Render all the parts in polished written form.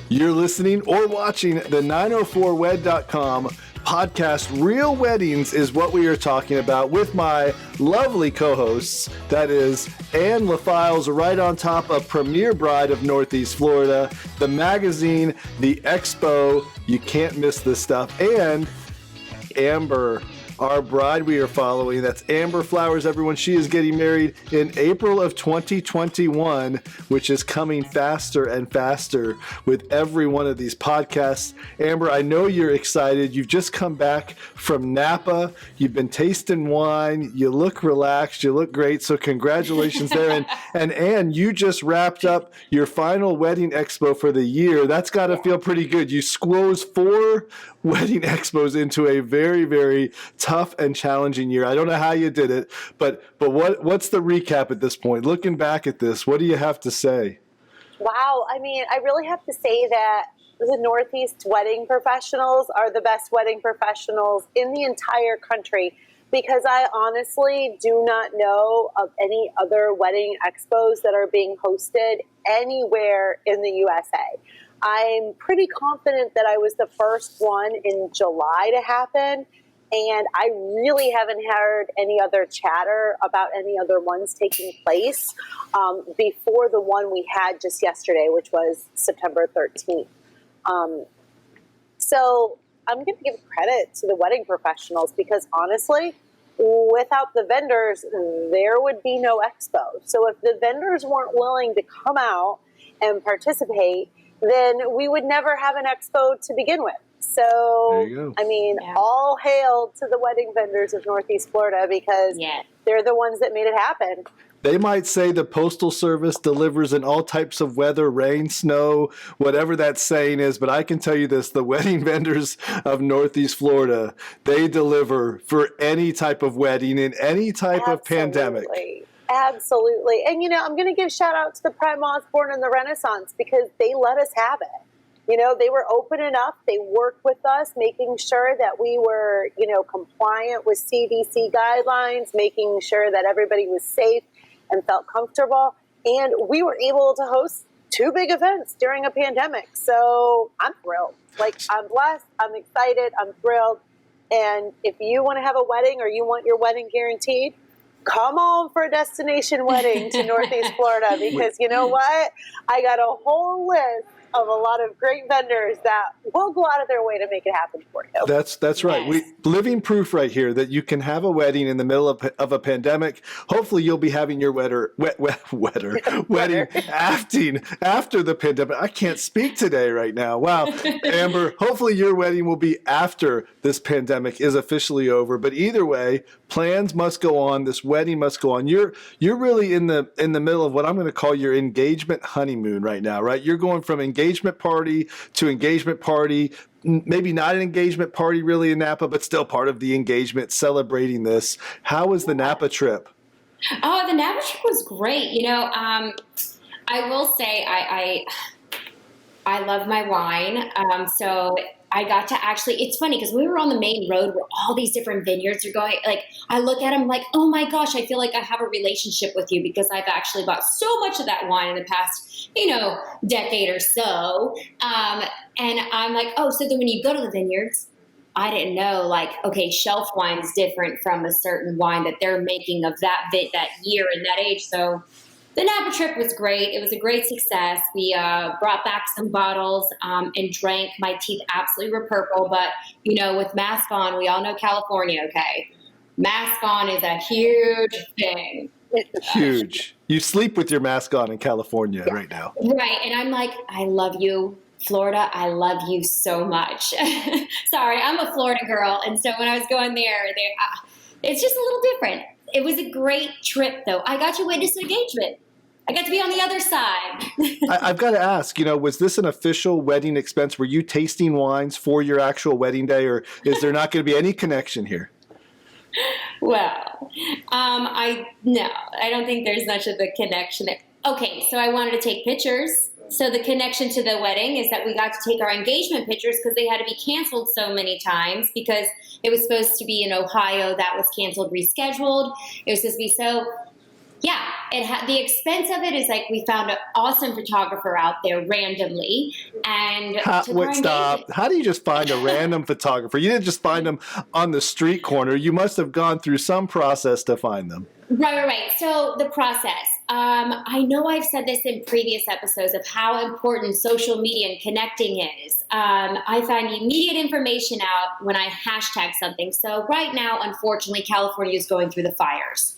You're listening or watching the 904wed.com podcast. Real weddings is what we are talking about with my lovely co-hosts. That is Ann LaFiles, right on top of Premier Bride of Northeast Florida, the magazine, the expo. You can't miss this stuff. And Amber, our bride we are following. That's Amber Flowers, everyone. She is getting married in April of 2021, which is coming faster and faster with every one of these podcasts. Amber, I know you're excited. You've just come back from Napa. You've been tasting wine. You look relaxed. You look great. So congratulations there. And Ann, you just wrapped up your final wedding expo for the year. That's got to feel pretty good. You squoze 4 wedding expos into a very, very tough and challenging year. I don't know how you did it, but what's the recap at this point? Looking back at this, what do you have to say? Wow. I mean, I really have to say that the Northeast wedding professionals are the best wedding professionals in the entire country, because I honestly do not know of any other wedding expos that are being hosted anywhere in the USA. I'm pretty confident that I was the first one in July to happen, and I really haven't heard any other chatter about any other ones taking place before the one we had just yesterday, which was September 13th. So I'm going to give credit to the wedding professionals, because honestly, without the vendors, there would be no expo. So if the vendors weren't willing to come out and participate, then we would never have an expo to begin with. So, I mean, all hail to the wedding vendors of Northeast Florida, because they're the ones that made it happen. They might say the Postal Service delivers in all types of weather, rain, snow, whatever that saying is. But I can tell you this, the wedding vendors of Northeast Florida, they deliver for any type of wedding in any type of pandemic. Absolutely. And, you know, I'm going to give shout out to the Prime Osborne and the Renaissance, because they let us have it. You know, they were open enough. They worked with us, making sure that we were, you know, compliant with CDC guidelines, making sure that everybody was safe and felt comfortable. And we were able to host 2 big events during a pandemic. So I'm thrilled. Like, I'm blessed. I'm excited. I'm thrilled. And if you want to have a wedding, or you want your wedding guaranteed, come on for a destination wedding to Northeast Florida, because you know what? I got a whole list of a lot of great vendors that will go out of their way to make it happen for you. That's right. We living proof right here that you can have a wedding in the middle of a pandemic. Hopefully you'll be having your wedding after the pandemic. I can't speak today right now. Wow. Amber, hopefully your wedding will be after this pandemic is officially over. But either way, plans must go on. This wedding must go on. You're really in the middle of what I'm going to call your engagement honeymoon right now, right? You're going from engagement party to engagement party, maybe not an engagement party really in Napa, but still part of the engagement, celebrating this. How was the Napa trip? Oh, the Napa trip was great. You know, I will say I love my wine. So I got to actually, it's funny because we were on the main road where all these different vineyards are going. Like, I look at them like, oh my gosh, I feel like I have a relationship with you, because I've actually bought so much of that wine in the past, you know, decade or so. And I'm like, oh, so then when you go to the vineyards, I didn't know, like, okay, shelf wine is different from a certain wine that they're making of that year and that age. So the Napa trip was great. It was a great success. We brought back some bottles and drank. My teeth absolutely were purple. But, you know, with mask on, we all know California, okay? Mask on is a huge thing. Huge. You sleep with your mask on in California right now. Right. And I'm like, I love you, Florida. I love you so much. Sorry, I'm a Florida girl. And so when I was going there, it's just a little different. It was a great trip, though. I got to witness an engagement. I got to be on the other side. I've got to ask, you know, was this an official wedding expense? Were you tasting wines for your actual wedding day, or is there not going to be any connection here? Well, I don't think there's much of a connection. Okay, so I wanted to take pictures. So the connection to the wedding is that we got to take our engagement pictures because they had to be canceled so many times because it was supposed to be in Ohio. That was canceled, rescheduled. It was supposed to be so. Yeah, the expense of it is like we found an awesome photographer out there randomly, and Stop. How do you just find a random photographer? You didn't just find them on the street corner. You must have gone through some process to find them. Right. So the process. I know I've said this in previous episodes of how important social media and connecting is. I find immediate information out when I hashtag something. So right now, unfortunately, California is going through the fires.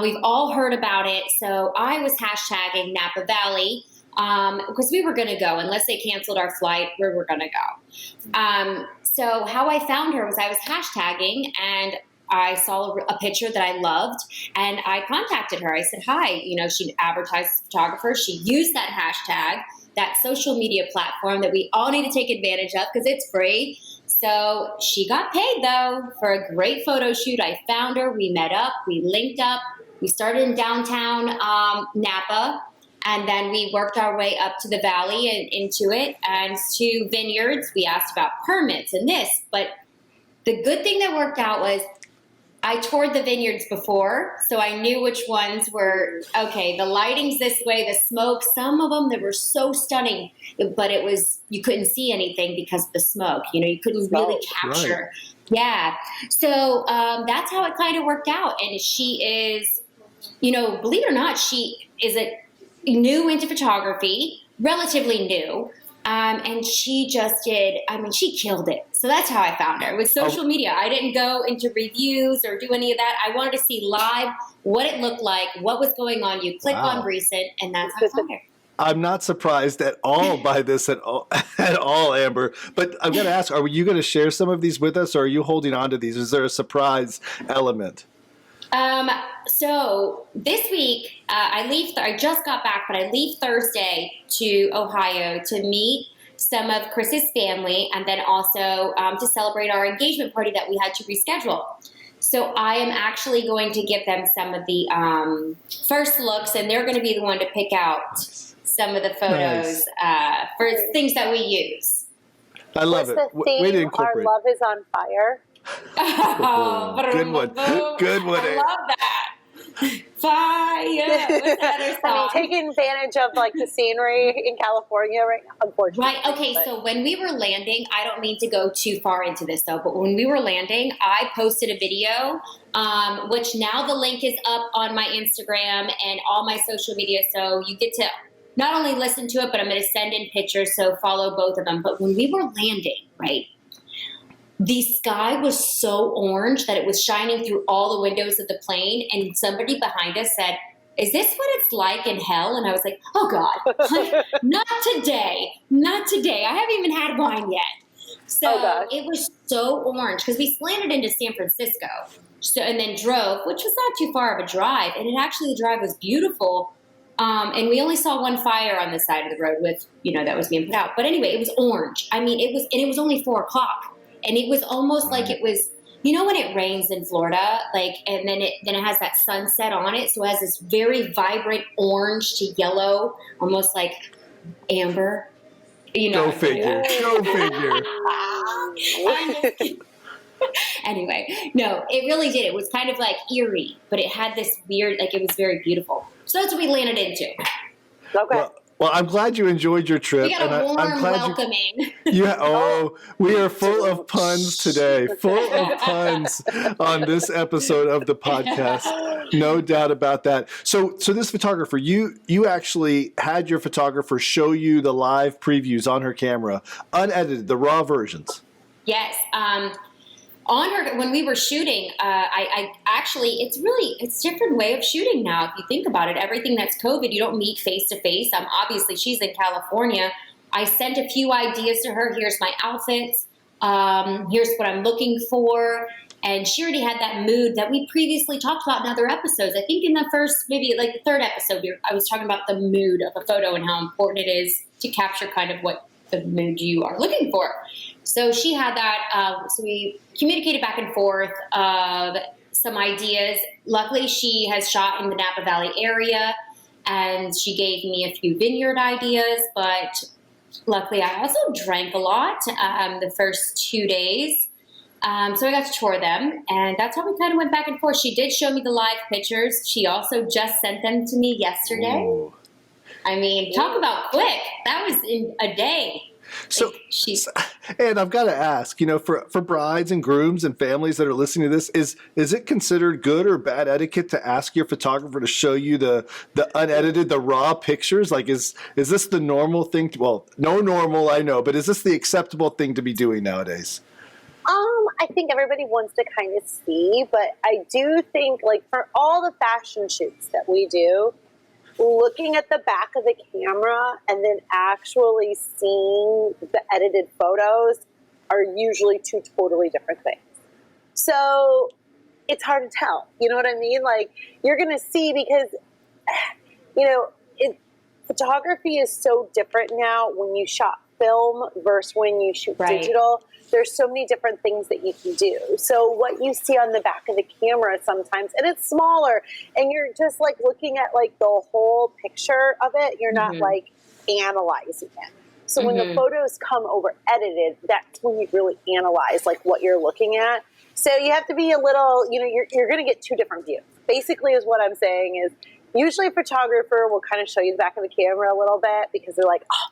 We've all heard about it. So I was hashtagging Napa Valley because we were going to go. Unless they canceled our flight, we were going to go. So how I found her was I was hashtagging, and I saw a picture that I loved, and I contacted her. I said, hi, she advertised as a photographer. She used that hashtag, that social media platform that we all need to take advantage of because it's free. So she got paid, though, for a great photo shoot. I found her. We met up. We linked up. We started in downtown Napa, and then we worked our way up to the valley and into it and to vineyards. We asked about permits and this. But the good thing that worked out was I toured the vineyards before, so I knew which ones were, okay, the lighting's this way, the smoke, some of them that were so stunning, but you couldn't see anything because of the smoke. You couldn't really capture. Right. Yeah. So that's how it kind of worked out. And she is, believe it or not, she is new into photography, relatively new. And she just she killed it. So that's how I found her, with social media. I didn't go into reviews or do any of that. I wanted to see live what it looked like, what was going on. You click on recent, and that's how I found her. I'm not surprised at all by this at all, Amber. But I'm going to ask, are you going to share some of these with us, or are you holding on to these? Is there a surprise element? So this week, I just got back, but I leave Thursday to Ohio to meet some of Chris's family, and then also to celebrate our engagement party that we had to reschedule. So I am actually going to give them some of the first looks, and they're going to be the one to pick out some of the photos for things that we use. I love it. Way to incorporate. Our love is on fire. Good one. Good one. I love that. Fire. What's that other song? Taking advantage of the scenery in California right now, unfortunately. Right. Okay. So when we were landing, I don't mean to go too far into this though, but when we were landing, I posted a video, which now the link is up on my Instagram and all my social media. So you get to not only listen to it, but I'm going to send in pictures. So follow both of them. But when we were landing, right, the sky was so orange that it was shining through all the windows of the plane, and somebody behind us said, is this what it's like in hell? And I was like, oh God, not today. I haven't even had wine yet. So it was so orange because we landed into San Francisco and then drove, which was not too far of a drive. And the drive was beautiful. And we only saw one fire on the side of the road with, that was being put out. But anyway, it was orange. I mean, it was only 4:00. And it was almost like it was, when it rains in Florida, and then it has that sunset on it. So it has this very vibrant orange to yellow, almost like amber. Go figure. Go figure. Anyway, no, it really did. It was kind of eerie, but it had this weird, it was very beautiful. So that's what we landed into. Okay. Well, I'm glad you enjoyed your trip. We got a warm I'm glad welcoming. We are full of puns today. Full of puns on this episode of the podcast. No doubt about that. So this photographer, you actually had your photographer show you the live previews on her camera, unedited, the raw versions. Yes. On her, when we were shooting, I actually, it's a different way of shooting now. If you think about it, everything that's COVID, you don't meet face to face. Obviously she's in California. I sent a few ideas to her. Here's my outfits. Here's what I'm looking for. And she already had that mood that we previously talked about in other episodes. I think in the first, maybe the third episode, I was talking about the mood of a photo and how important it is to capture kind of what the mood you are looking for. So she had that. So we communicated back and forth some ideas. Luckily, she has shot in the Napa Valley area, and she gave me a few vineyard ideas. But luckily, I also drank a lot the first 2 days. So I got to tour them, and that's how we kind of went back and forth. She did show me the live pictures. She also just sent them to me yesterday. Ooh. I mean, talk about quick. That was in a day. So, and I've got to ask, for brides and grooms and families that are listening to this, is it considered good or bad etiquette to ask your photographer to show you the unedited, the raw pictures? Like, is this the normal thing? Well, no normal, I know, but is this the acceptable thing to be doing nowadays? I think everybody wants to kind of see, but I do think, like, for all the fashion shoots that we do, looking at the back of the camera and then actually seeing the edited photos are usually two totally different things. So it's hard to tell. You know what I mean? Like, you're going to see, because, photography is so different now when you shot film versus when you shoot digital. There's so many different things that you can do. So what you see on the back of the camera sometimes, and it's smaller, and you're just like looking at like the whole picture of it. You're not like analyzing it. So when the photos come over edited, that's when you really analyze like what you're looking at. So you have to be a little, you're going to get two different views. Basically is what I'm saying is usually a photographer will kind of show you the back of the camera a little bit because they're like, oh,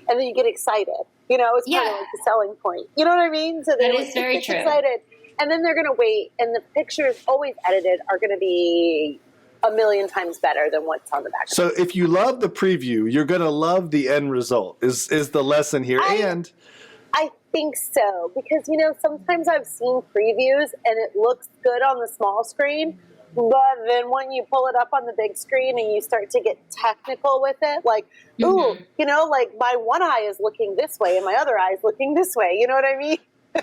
and then you get excited. It's kind of like the selling point. You know what I mean? So that is very true. Excited. And then they're going to wait, and the pictures always edited are going to be a million times better than what's on the back. So if you love the preview, you're going to love the end result is the lesson here. I think so, because, sometimes I've seen previews and it looks good on the small screen, but then when you pull it up on the big screen and you start to get technical with it, like, ooh, like my one eye is looking this way and my other eye is looking this way. You know what I mean?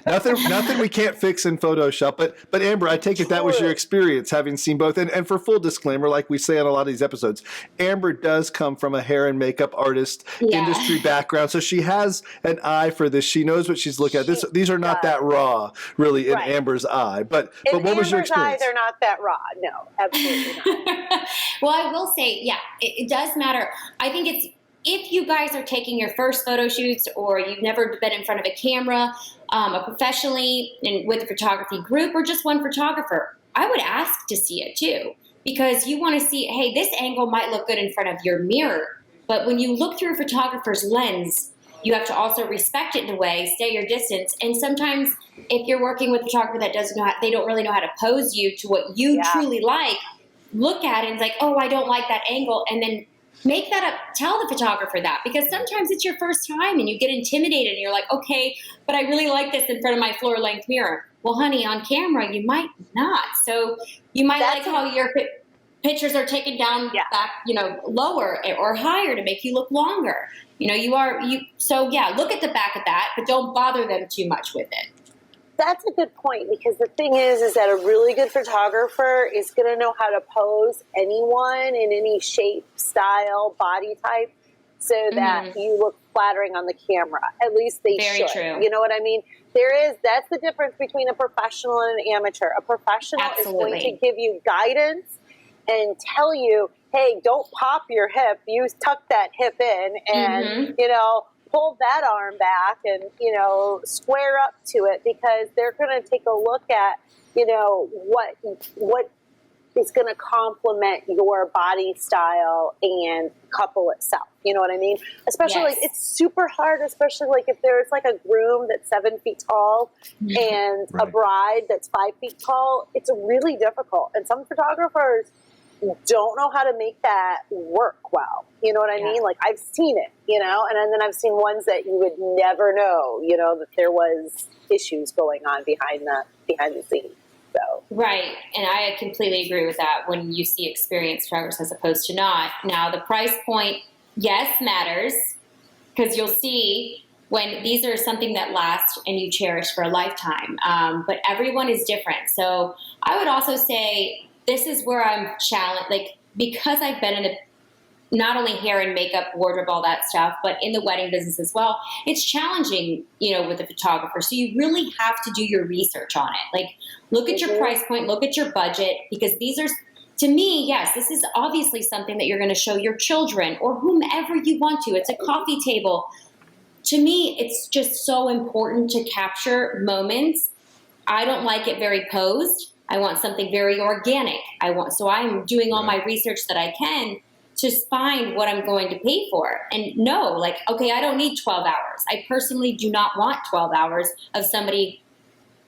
Nothing we can't fix in Photoshop. But Amber, I take it that was your experience having seen both. And for full disclaimer, like we say on a lot of these episodes, Amber does come from a hair and makeup artist industry background. So she has an eye for this. She knows what she's looking at. These are not that raw, really, in Amber's eye. But what was your experience? Eye, they're not that raw. No, absolutely not. Well, I will say, it does matter. I think if you guys are taking your first photo shoots or you've never been in front of a camera, professionally and with a photography group or just one photographer, I would ask to see it too, because you want to see, hey, this angle might look good in front of your mirror, but when you look through a photographer's lens, you have to also respect it in a way, stay your distance. And sometimes if you're working with a photographer that they don't really know how to pose you to what you truly like, look at it and it's like, oh, I don't like that angle. And then make that up, tell the photographer that, because sometimes it's your first time and you get intimidated and you're like, okay, but I really like this in front of my floor length mirror. Well, honey, on camera, you might not. So you might like how your pictures are taken down back, lower or higher to make you look longer. So look at the back of that, but don't bother them too much with it. That's a good point, because the thing is that a really good photographer is going to know how to pose anyone in any shape, style, body type, so that you look flattering on the camera. At least they should. True. You know what I mean? That's the difference between a professional and an amateur. A professional is going to give you guidance and tell you, hey, don't pop your hip. You tuck that hip in and, pull that arm back and, square up to it, because they're going to take a look at, what is going to complement your body style and couple itself. You know what I mean? Especially like it's super hard, especially like if there's like a groom that's 7 feet tall and a bride that's 5 feet tall. It's really difficult. And some photographers don't know how to make that work well. You know what I mean? Like, I've seen it, and then I've seen ones that you would never know, that there was issues going on behind the scenes. So. Right. And I completely agree with that when you see experienced photographers as opposed to not. Now, the price point, yes, matters, because you'll see when these are something that lasts and you cherish for a lifetime. But everyone is different. So I would also say, this is where I'm challenged, because I've been in not only hair and makeup, wardrobe, all that stuff, but in the wedding business as well. It's challenging, with a photographer. So you really have to do your research on it. Look at your price point, look at your budget, because these are, to me, yes, this is obviously something that you're going to show your children or whomever you want to. It's a coffee table. to me, it's just so important to capture moments. I don't like it very posed. I want something very organic. So I'm doing all my research that I can to find what I'm going to pay for. And no, like, okay, I don't need 12 hours. I personally do not want 12 hours of somebody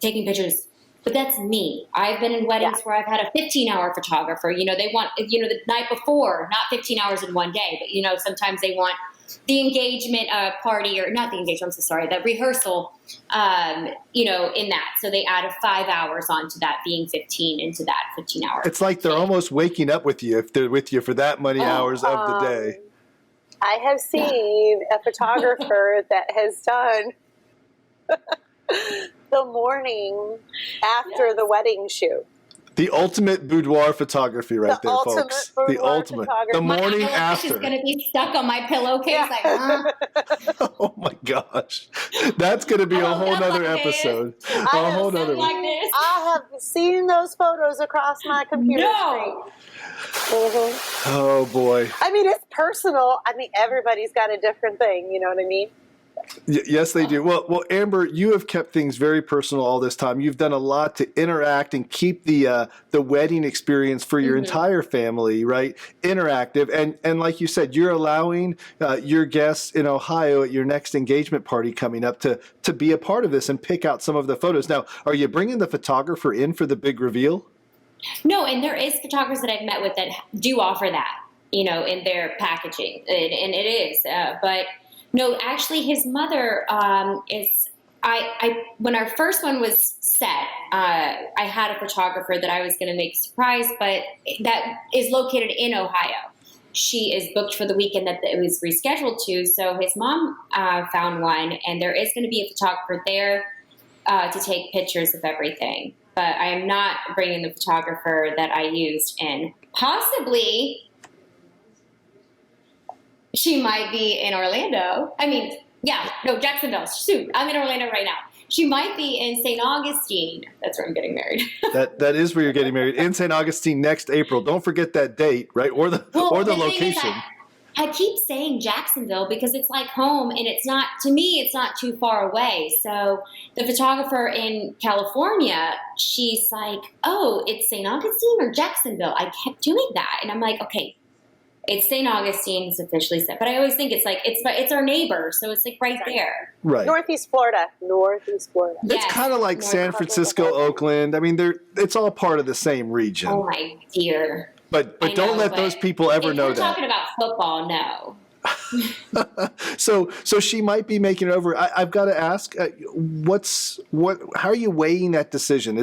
taking pictures. But that's me. I've been in weddings where I've had a 15-hour photographer. They want, the night before, not 15 hours in one day, but, sometimes they want the engagement party, or not the engagement, I'm so sorry, the rehearsal, in that. So they add 5 hours onto that, being 15 into that 15-hour. It's like they're almost waking up with you if they're with you for that many hours of the day. I have seen a photographer that has done the morning after the wedding shoot. The ultimate boudoir photography right there, folks. The ultimate. The morning after. She's going to be stuck on my pillowcase Oh my gosh. That's going to be a whole nother episode. A whole nother one. I have seen those photos across my computer screen. Mm-hmm. Oh boy. I mean, it's personal. I mean, everybody's got a different thing. You know what I mean? Yes, they do. Well, Amber, you have kept things very personal all this time. You've done a lot to interact and keep the wedding experience for your entire family, right, interactive. And like you said, you're allowing your guests in Ohio at your next engagement party coming up to be a part of this and pick out some of the photos. Now, are you bringing the photographer in for the big reveal? No, and there is photographers that I've met with that do offer that, in their packaging, and it is, but. No, actually, his mother when our first one was set, I had a photographer that I was going to make a surprise, but that is located in Ohio. She is booked for the weekend that it was rescheduled to, so his mom found one, and there is going to be a photographer there to take pictures of everything. But I am not bringing the photographer that I used in. Possibly... She might be in Orlando. Jacksonville. Shoot, I'm in Orlando right now. She might be in St. Augustine. That's where I'm getting married. That is where you're getting married, in St. Augustine next April. Don't forget that date, right? Or the location. I keep saying Jacksonville because it's like home, and it's not, to me, it's not too far away. So the photographer in California, she's like, oh, it's St. Augustine or Jacksonville? I kept doing that. And I'm like, okay. It's St. Augustine. It's officially set, but I always think it's our neighbor, so it's like right there. Right. Northeast Florida. It's kind of like San Francisco, Oakland. I mean, it's all part of the same region. Oh my dear. But don't let those people ever know that. We're talking about football, no. So she might be making it over. I've got to ask, how are you weighing that decision?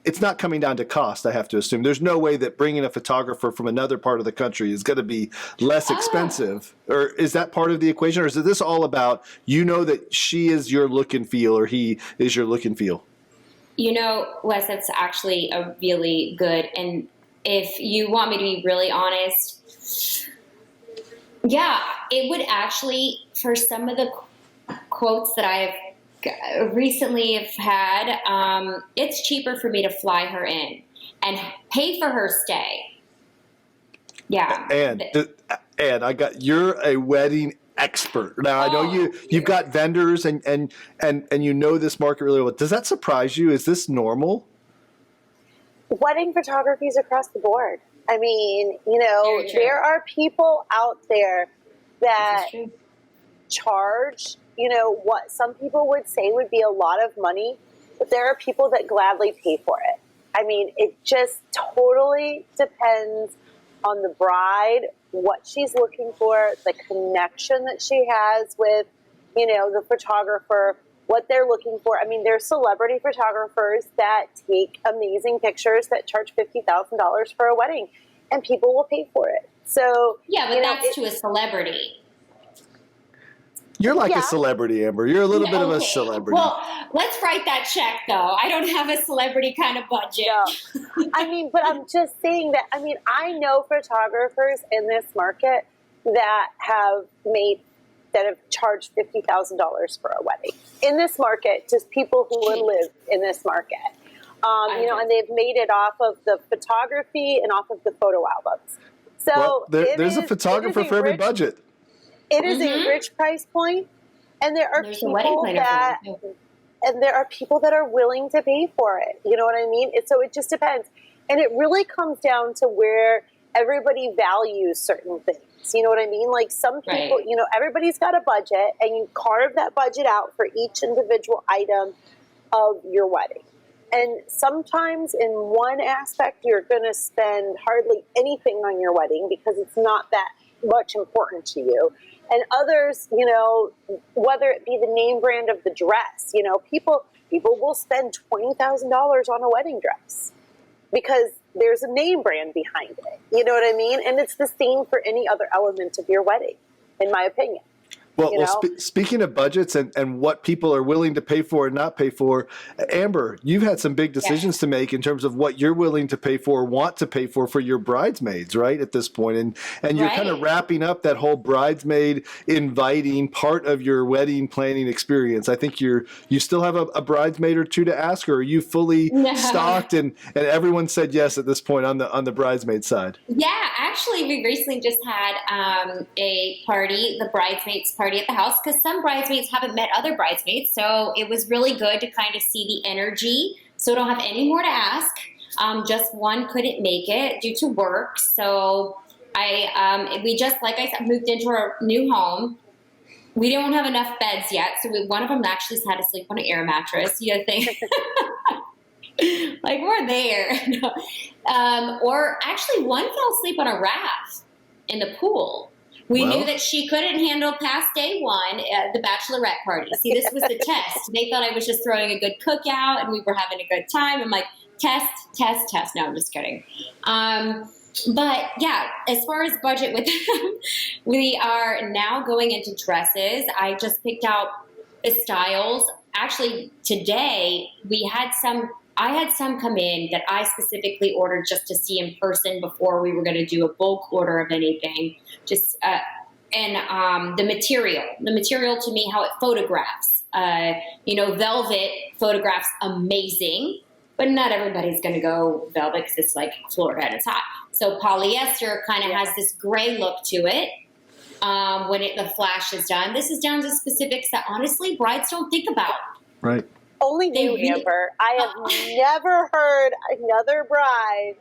It's not coming down to cost, I have to assume. There's no way that bringing a photographer from another part of the country is going to be less expensive. Or is that part of the equation? Or is this all about, that she is your look and feel, or he is your look and feel? Wes, that's actually a really good. And if you want me to be really honest, it would actually, for some of the quotes that I've recently have had, it's cheaper for me to fly her in and pay for her stay. Yeah. And you're a wedding expert. Now I know you've got vendors and this market really well. Does that surprise you? Is this normal? Wedding photography is across the board. I mean, there are people out there that charge what some people would say would be a lot of money, but there are people that gladly pay for it. I mean, it just totally depends on the bride, what she's looking for, the connection that she has with, the photographer, what they're looking for. I mean, there's celebrity photographers that take amazing pictures that charge $50,000 for a wedding, and people will pay for it. So yeah, but that's to a celebrity. You're like a celebrity, Amber. You're a little bit of a celebrity. Well, let's write that check, though. I don't have a celebrity kind of budget. No. I mean, but I'm just saying that, I know photographers in this market that have charged $50,000 for a wedding. In this market, just people who live in this market. And they've made it off of the photography and off of the photo albums. So there's a photographer for every budget. It is a rich price point, And there are There's a wedding people planner that, for them, too. and there are people that are willing to pay for it. You know what I mean? So it just depends. And it really comes down to where everybody values certain things. You know what I mean? Like some people, Right. you know, everybody's got a budget, and you carve that budget out for each individual item of your wedding. And sometimes in one aspect, you're going to spend hardly anything on your wedding because it's not that much important to you. And others, you know, whether it be the name brand of the dress, you know, people will spend $20,000 on a wedding dress because there's a name brand behind it. You know what I mean? And it's the same for any other element of your wedding, in my opinion. Well, speaking of budgets and what people are willing to pay for and not pay for, Amber, you've had some big decisions to make in terms of what you're willing to pay for, want to pay for your bridesmaids, right, at this point. And you're kind of wrapping up that whole bridesmaid inviting part of your wedding planning experience. I think you still have a bridesmaid or two to ask, or are you fully stocked and everyone said yes at this point on the bridesmaid side? Yeah, actually, we recently just had a party, the bridesmaids party at the house, because some bridesmaids haven't met other bridesmaids, so it was really good to kind of see the energy. So I don't have any more to ask. Just one couldn't make it due to work, so we just, like I said, moved into our new home. We don't have enough beds yet, so one of them actually had to sleep on an air mattress. You think? Like, we're there. No. Or actually, one fell asleep on a raft in the pool. We knew that she couldn't handle past day one at the bachelorette party. See, this was the test. They thought I was just throwing a good cookout and we were having a good time. I'm like, test. No, I'm just kidding. But yeah, as far as budget with them, we are now going into dresses. I just picked out the styles. Actually, today I had some come in that I specifically ordered just to see in person before we were going to do a bulk order of anything. The material to me, how it photographs. Velvet photographs amazing, but not everybody's going to go velvet because it's like Florida and it's hot. So polyester kind of has this gray look to it. When the flash is done, this is down to specifics that honestly brides don't think about. Right. Only you, Amber. I have never heard another bride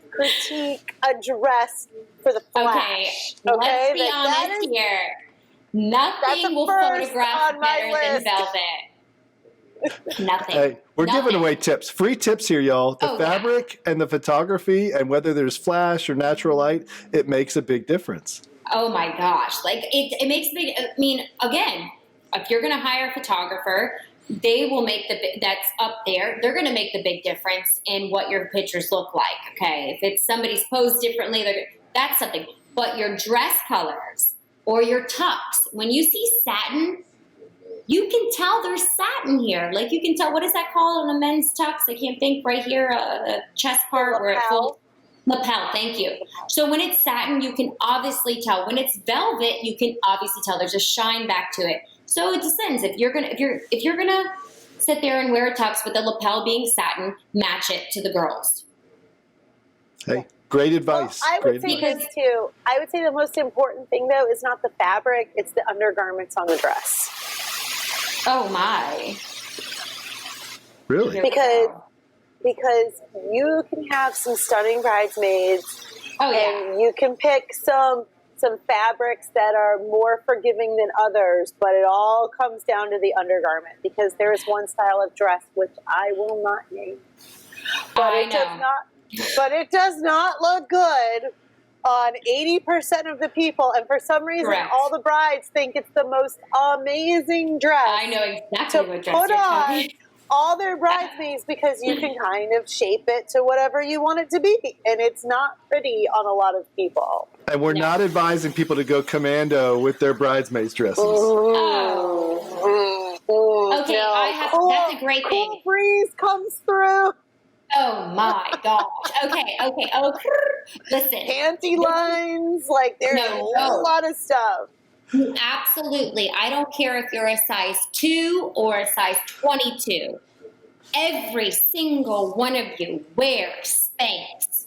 critique a dress for the flash. Okay, let's be honest here. Nothing will photograph better than velvet. Nothing. Hey, we're giving away tips. Free tips here, y'all. The fabric and the photography and whether there's flash or natural light, it makes a big difference. Oh my gosh. Like it makes a big, I mean, again, if you're going to hire a photographer, they will make that's up there. They're going to make the big difference in what your pictures look like. Okay. If it's somebody's posed differently, that's something. But your dress colors or your tux, when you see satin, you can tell there's satin here. Like you can tell, what is that called on a men's tux? I can't think right here, the chest part where it folds. Lapel, thank you. So when it's satin, you can obviously tell. When it's velvet, you can obviously tell. There's a shine back to it. So it depends. If you're gonna sit there and wear a tux with the lapel being satin, match it to the girls. Hey, great advice. Well, I would say this too. I would say the most important thing though is not the fabric; it's the undergarments on the dress. Oh my! Really? Because you can have some stunning bridesmaids, and you can pick some fabrics that are more forgiving than others, but it all comes down to the undergarment because there is one style of dress which I will not name, but it does not look good on 80% of the people, and for some reason, all the brides think it's the most amazing dress. I know exactly what dress put you're on talking. all their bridesmaids because you can kind of shape it to whatever you want it to be, and it's not pretty on a lot of people. And we're not advising people to go commando with their bridesmaids dresses. Okay, no. That's a great thing. Cool breeze comes through. Oh my gosh. Okay. Oh, listen. Panty lines, like there's a lot of stuff. Absolutely. I don't care if you're a size 2 or a size 22. Every single one of you wears Spanx.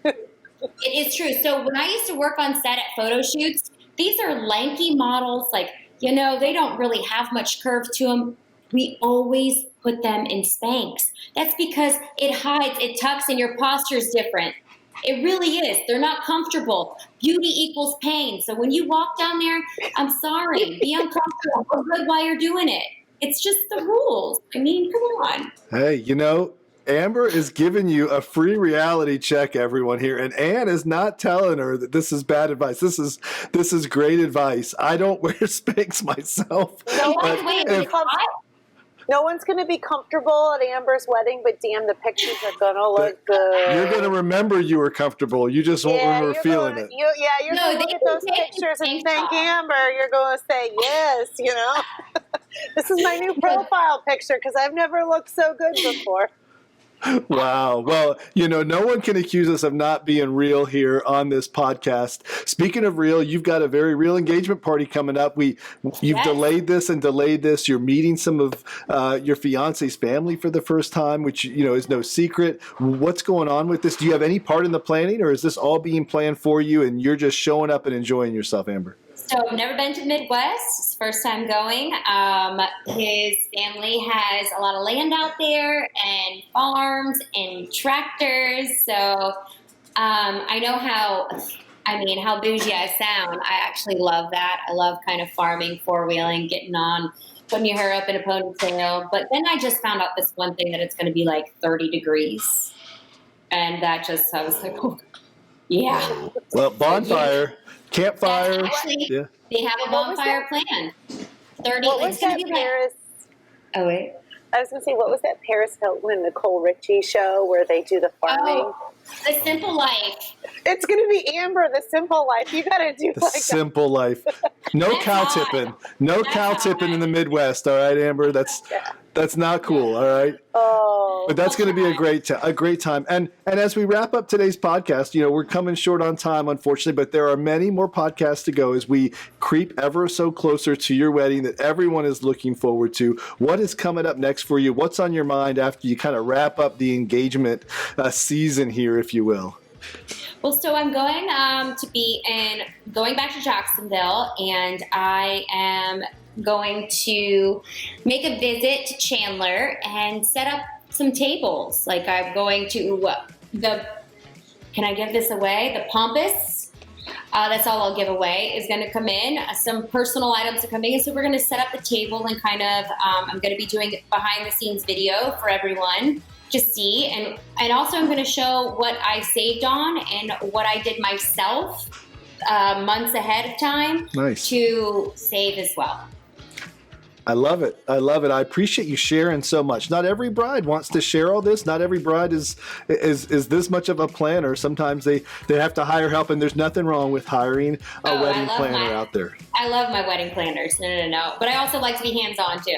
It is true. So when I used to work on set at photo shoots, these are lanky models, like they don't really have much curve to them. We always put them in Spanx. That's because it hides, it tucks, and your posture is different. It really is. They're not comfortable. Beauty equals pain. So when you walk down there, I'm sorry, be uncomfortable. Go good while you're doing it. It's just the rules. I mean, come on. Hey, Amber is giving you a free reality check, everyone here, and Ann is not telling her that this is bad advice. This is great advice. I don't wear Spanx myself. No one's going to be comfortable at Amber's wedding, but damn, the pictures are going to look good. You're going to remember you were comfortable. You just won't remember feeling it. You're going to look at those pictures and thank Amber. You're going to say, yes, This is my new profile picture because I've never looked so good before. Wow. Well, no one can accuse us of not being real here on this podcast. Speaking of real, you've got a very real engagement party coming up. You've delayed this and delayed this. You're meeting some of your fiance's family for the first time, which, is no secret. What's going on with this? Do you have any part in the planning, or is this all being planned for you and you're just showing up and enjoying yourself, Amber? So I've never been to the Midwest. It's first time going. His family has a lot of land out there and farms and tractors. So I know how bougie I sound. I actually love that. I love kind of farming, four-wheeling, getting on, putting your hair up in a ponytail. But then I just found out this one thing that it's going to be like 30 degrees. And I was like, oh, yeah. Well, bonfire. Campfire. Actually, they have a bonfire planned. 30. What was that, Paris? Oh, wait. I was going to say, what was that Paris Hilton and Nicole Richie show where they do the farming? Oh, The Simple Life. It's going to be Amber, The Simple Life. You got to do The Simple Life. No cow tipping. No cow tipping in the Midwest. All right, Amber. That's not cool. All right. Oh. But that's going to be a great time. And as we wrap up today's podcast, we're coming short on time, unfortunately, but there are many more podcasts to go as we creep ever so closer to your wedding that everyone is looking forward to. What is coming up next for you? What's on your mind after you kind of wrap up the engagement season here, if you will? Well, so I'm going going back to Jacksonville, and I am going to make a visit to Chandler and set up some tables. Like I'm going to can I give this away? The Pompous. That's all I'll give away is going to come in. Some personal items are coming in. So we're going to set up the table and kind of, I'm going to be doing behind the scenes video for everyone to see. And also I'm going to show what I saved on and what I did myself months ahead of time to save as well. I love it. I appreciate you sharing so much. Not every bride wants to share all this. Not every bride is this much of a planner. Sometimes they have to hire help, and there's nothing wrong with hiring a wedding planner out there. I love my wedding planners. No. But I also like to be hands-on too.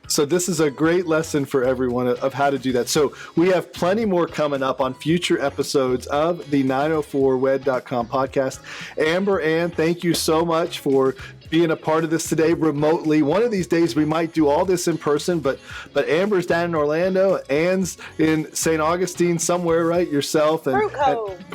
So this is a great lesson for everyone of how to do that. So we have plenty more coming up on future episodes of the 904wed.com podcast. Amber, Ann, thank you so much for being a part of this today remotely. One of these days we might do all this in person, but Amber's down in Orlando, Ann's in St. Augustine somewhere, right? Yourself and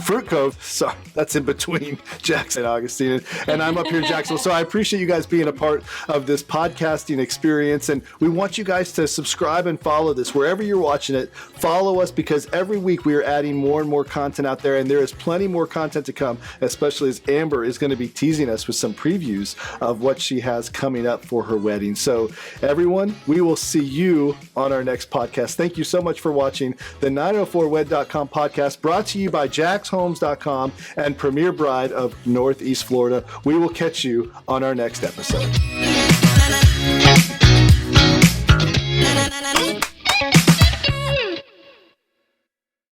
Fruit Cove. Sorry, that's in between Jackson and Augustine, and I'm up here in Jacksonville. So I appreciate you guys being a part of this podcasting experience, and we want you guys to subscribe and follow this wherever you're watching it. Follow us because every week we are adding more and more content out there, and there is plenty more content to come, especially as Amber is going to be teasing us with some previews of what she has coming up for her wedding. So everyone, we will see you on our next podcast. Thank you so much for watching the 904wed.com podcast, brought to you by jackshomes.com and Premier Bride of Northeast Florida. We will catch you on our next episode.